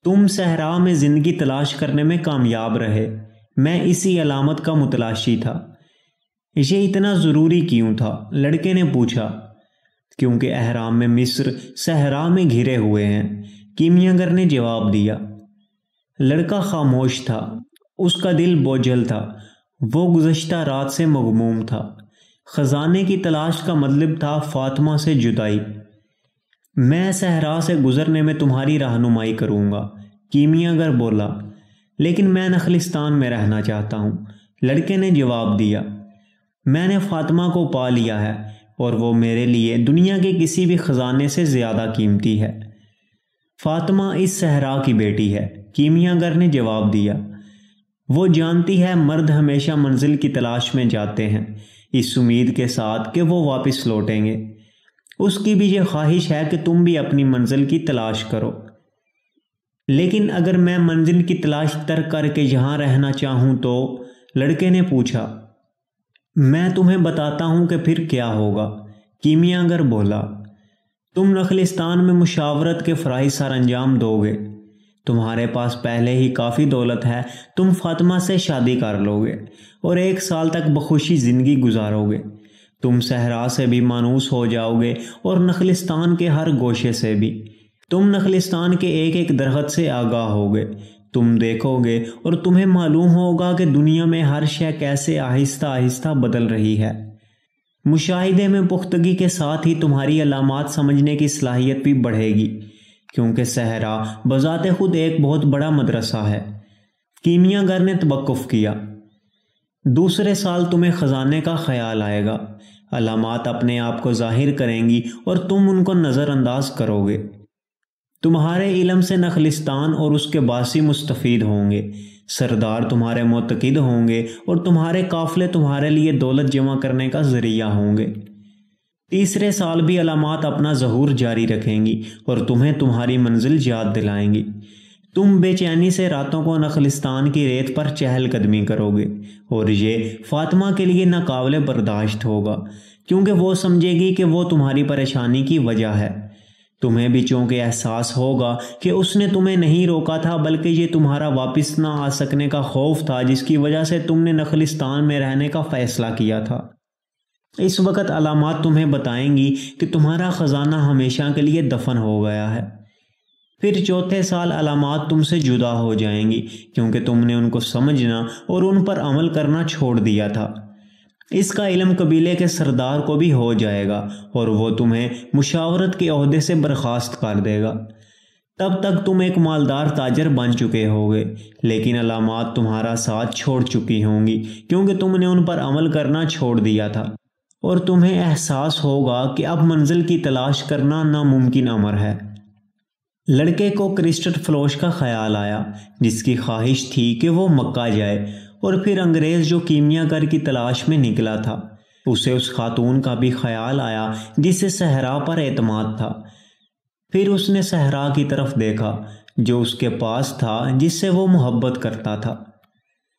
تم صحرا میں زندگی تلاش کرنے میں کامیاب رہے، میں اسی علامت کا متلاشی تھا۔ یہ اتنا ضروری کیوں تھا؟ لڑکے نے پوچھا۔ کیونکہ احرام میں مصر صحرا میں گھرے ہوئے ہیں، کیمیاگر نے جواب دیا۔ لڑکا خاموش تھا، اس کا دل بوجھل تھا، وہ گزشتہ رات سے مغموم تھا۔ خزانے کی تلاش کا مطلب تھا فاطمہ سے جدائی۔ میں صحرا سے گزرنے میں تمہاری رہنمائی کروں گا، کیمیاگر بولا، لیکن میں نخلستان میں رہنا چاہتا ہوں۔ لڑکے نے جواب دیا، میں نے فاطمہ کو پا لیا ہے اور وہ میرے لیے دنیا کے کسی بھی خزانے سے زیادہ قیمتی ہے۔ فاطمہ اس صحرا کی بیٹی ہے، کیمیاگر نے جواب دیا۔ وہ جانتی ہے مرد ہمیشہ منزل کی تلاش میں جاتے ہیں، اس امید کے ساتھ کہ وہ واپس لوٹیں گے۔ اس کی بھی یہ خواہش ہے کہ تم بھی اپنی منزل کی تلاش کرو۔ لیکن اگر میں منزل کی تلاش ترک کر کے یہاں رہنا چاہوں تو؟ لڑکے نے پوچھا۔ میں تمہیں بتاتا ہوں کہ پھر کیا ہوگا، کیمیاگر بولا۔ تم نخلستان میں مشاورت کے فرائض سر انجام دو گے، تمہارے پاس پہلے ہی کافی دولت ہے، تم فاطمہ سے شادی کر لو گے اور 1 سال تک بخوشی زندگی گزارو گے۔ تم صحرا سے بھی مانوس ہو جاؤ گے اور نخلستان کے ہر گوشے سے بھی۔ تم نخلستان کے ایک ایک درخت سے آگاہ ہوگے، تم دیکھو گے اور تمہیں معلوم ہوگا کہ دنیا میں ہر شے کیسے آہستہ آہستہ بدل رہی ہے۔ مشاہدے میں پختگی کے ساتھ ہی تمہاری علامات سمجھنے کی صلاحیت بھی بڑھے گی، کیونکہ صحرا بذات خود ایک بہت بڑا مدرسہ ہے۔ کیمیاگر نے توقف کیا۔ دوسرے سال تمہیں خزانے کا خیال آئے گا، علامات اپنے آپ کو ظاہر کریں گی اور تم ان کو نظر انداز کرو گے۔ تمہارے علم سے نخلستان اور اس کے باسی مستفید ہوں گے، سردار تمہارے معتقد ہوں گے اور تمہارے قافلے تمہارے لیے دولت جمع کرنے کا ذریعہ ہوں گے۔ تیسرے سال بھی علامات اپنا ظہور جاری رکھیں گی اور تمہیں تمہاری منزل یاد دلائیں گی۔ تم بے چینی سے راتوں کو نخلستان کی ریت پر چہل قدمی کرو گے اور یہ فاطمہ کے لیے ناقابل برداشت ہوگا، کیونکہ وہ سمجھے گی کہ وہ تمہاری پریشانی کی وجہ ہے۔ تمہیں بھی چونکہ احساس ہوگا کہ اس نے تمہیں نہیں روکا تھا، بلکہ یہ تمہارا واپس نہ آ سکنے کا خوف تھا جس کی وجہ سے تم نے نخلستان میں رہنے کا فیصلہ کیا تھا۔ اس وقت علامات تمہیں بتائیں گی کہ تمہارا خزانہ ہمیشہ کے لیے دفن ہو گیا ہے۔ پھر چوتھے سال علامات تم سے جدا ہو جائیں گی، کیونکہ تم نے ان کو سمجھنا اور ان پر عمل کرنا چھوڑ دیا تھا۔ اس کا علم قبیلے کے سردار کو بھی ہو جائے گا اور وہ تمہیں مشاورت کے عہدے سے برخاست کر دے گا۔ تب تک تم ایک مالدار تاجر بن چکے ہوگے، لیکن علامات تمہارا ساتھ چھوڑ چکی ہوں گی، کیونکہ تم نے ان پر عمل کرنا چھوڑ دیا تھا، اور تمہیں احساس ہوگا کہ اب منزل کی تلاش کرنا ناممکن امر ہے۔ لڑکے کو کرسٹل فلوش کا خیال آیا، جس کی خواہش تھی کہ وہ مکہ جائے، اور پھر انگریز جو کیمیاگر کی تلاش میں نکلا تھا، اسے اس خاتون کا بھی خیال آیا جسے صحرا پر اعتماد تھا۔ پھر اس نے صحرا کی طرف دیکھا جو اس کے پاس تھا، جس سے وہ محبت کرتا تھا۔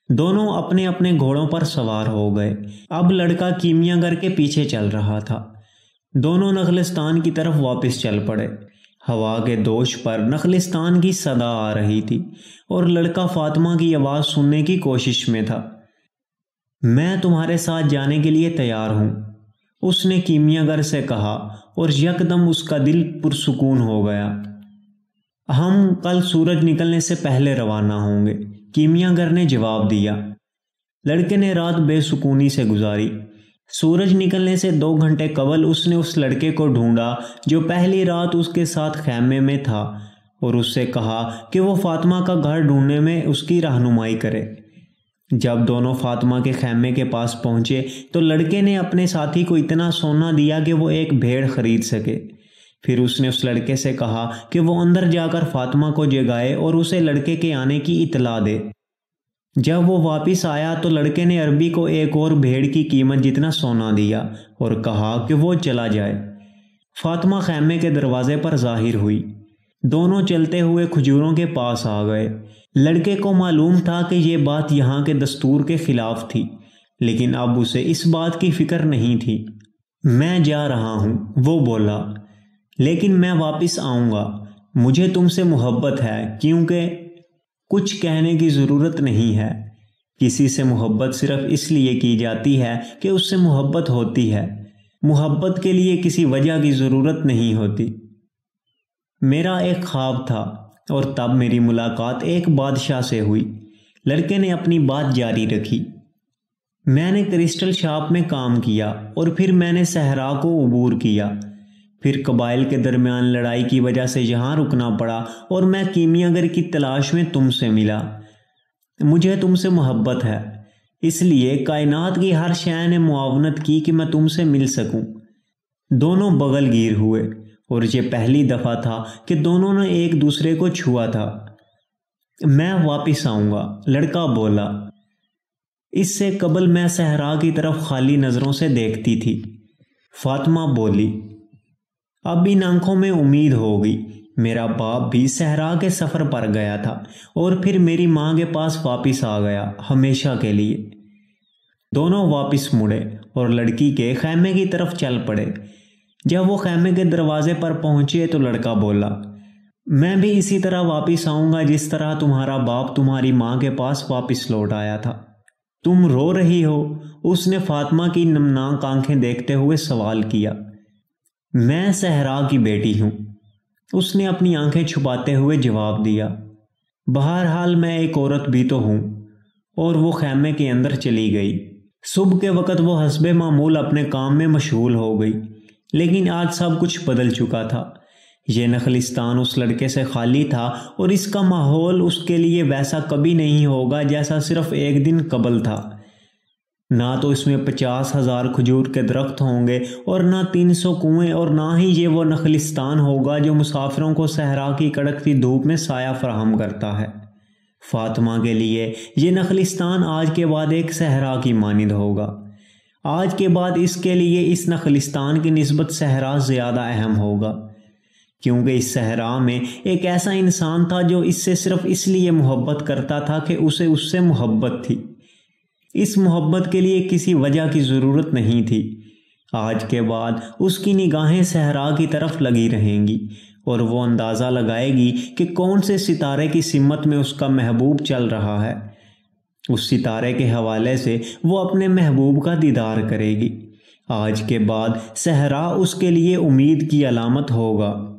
دونوں اپنے اپنے گھوڑوں پر سوار ہو گئے۔ اب لڑکا کیمیاگر کے پیچھے چل رہا تھا۔ دونوں نخلستان کی طرف واپس چل پڑے۔ ہوا کے دوش پر نخلستان کی صدا آ رہی تھی اور لڑکا فاطمہ کی آواز سننے کی کوشش میں تھا۔ میں تمہارے ساتھ جانے کے لیے تیار ہوں، اس نے کیمیاگر سے کہا، اور یکدم اس کا دل پرسکون ہو گیا۔ ہم کل سورج نکلنے سے پہلے روانہ ہوں گے، کیمیاگر نے جواب دیا۔ لڑکے نے رات بے سکونی سے گزاری۔ سورج نکلنے سے 2 گھنٹے قبل اس نے اس لڑکے کو ڈھونڈا جو پہلی رات اس کے ساتھ خیمے میں تھا، اور اس سے کہا کہ وہ فاطمہ کا گھر ڈھونڈنے میں اس کی رہنمائی کرے۔ جب دونوں فاطمہ کے خیمے کے پاس پہنچے تو لڑکے نے اپنے ساتھی کو اتنا سونا دیا کہ وہ ایک بھیڑ خرید سکے۔ پھر اس نے اس لڑکے سے کہا کہ وہ اندر جا کر فاطمہ کو جگائے اور اسے لڑکے کے آنے کی اطلاع دے۔ جب وہ واپس آیا تو لڑکے نے عربی کو ایک اور بھیڑ کی قیمت جتنا سونا دیا اور کہا کہ وہ چلا جائے۔ فاطمہ خیمے کے دروازے پر ظاہر ہوئی۔ دونوں چلتے ہوئے کھجوروں کے پاس آ گئے۔ لڑکے کو معلوم تھا کہ یہ بات یہاں کے دستور کے خلاف تھی، لیکن اب اسے اس بات کی فکر نہیں تھی۔ میں جا رہا ہوں، وہ بولا، لیکن میں واپس آؤں گا۔ مجھے تم سے محبت ہے، کیونکہ کچھ کہنے کی ضرورت نہیں ہے۔ کسی سے محبت صرف اس لیے کی جاتی ہے کہ اس سے محبت ہوتی ہے۔ محبت کے لیے کسی وجہ کی ضرورت نہیں ہوتی۔ میرا ایک خواب تھا اور تب میری ملاقات ایک بادشاہ سے ہوئی۔ لڑکے نے اپنی بات جاری رکھی۔ میں نے کرسٹل شاپ میں کام کیا اور پھر میں نے صحرا کو عبور کیا، پھر قبائل کے درمیان لڑائی کی وجہ سے یہاں رکنا پڑا اور میں کیمیا گر کی تلاش میں تم سے ملا۔ مجھے تم سے محبت ہے، اس لیے کائنات کی ہر شے نے معاونت کی کہ میں تم سے مل سکوں۔ دونوں بغل گیر ہوئے اور یہ پہلی دفعہ تھا کہ دونوں نے ایک دوسرے کو چھوا تھا۔ میں واپس آؤں گا، لڑکا بولا۔ اس سے قبل میں صحرا کی طرف خالی نظروں سے دیکھتی تھی۔ فاطمہ بولی، اب ان آنکھوں میں امید ہو گئی۔ میرا باپ بھی صحرا کے سفر پر گیا تھا اور پھر میری ماں کے پاس واپس آ گیا، ہمیشہ کے لیے۔ دونوں واپس مڑے اور لڑکی کے خیمے کی طرف چل پڑے۔ جب وہ خیمے کے دروازے پر پہنچے تو لڑکا بولا، میں بھی اسی طرح واپس آؤں گا جس طرح تمہارا باپ تمہاری ماں کے پاس واپس لوٹ آیا تھا۔ تم رو رہی ہو؟ اس نے فاطمہ کی نمناک آنکھیں دیکھتے ہوئے سوال کیا۔ میں صحرا کی بیٹی ہوں، اس نے اپنی آنکھیں چھپاتے ہوئے جواب دیا۔ بہرحال میں ایک عورت بھی تو ہوں۔ اور وہ خیمے کے اندر چلی گئی۔ صبح کے وقت وہ حسب معمول اپنے کام میں مشغول ہو گئی، لیکن آج سب کچھ بدل چکا تھا۔ یہ نخلستان اس لڑکے سے خالی تھا اور اس کا ماحول اس کے لیے ویسا کبھی نہیں ہوگا جیسا صرف ایک دن قبل تھا۔ نہ تو اس میں 50,000 کھجور کے درخت ہوں گے اور نہ 300 کنویں، اور نہ ہی یہ وہ نخلستان ہوگا جو مسافروں کو صحرا کی کڑکتی دھوپ میں سایہ فراہم کرتا ہے۔ فاطمہ کے لیے یہ نخلستان آج کے بعد ایک صحرا کی مانند ہوگا۔ آج کے بعد اس کے لیے اس نخلستان کی نسبت صحرا زیادہ اہم ہوگا، کیونکہ اس صحرا میں ایک ایسا انسان تھا جو اس سے صرف اس لیے محبت کرتا تھا کہ اسے اس سے محبت تھی۔ اس محبت کے لیے کسی وجہ کی ضرورت نہیں تھی۔ آج کے بعد اس کی نگاہیں صحرا کی طرف لگی رہیں گی اور وہ اندازہ لگائے گی کہ کون سے ستارے کی سمت میں اس کا محبوب چل رہا ہے۔ اس ستارے کے حوالے سے وہ اپنے محبوب کا دیدار کرے گی۔ آج کے بعد صحرا اس کے لیے امید کی علامت ہوگا۔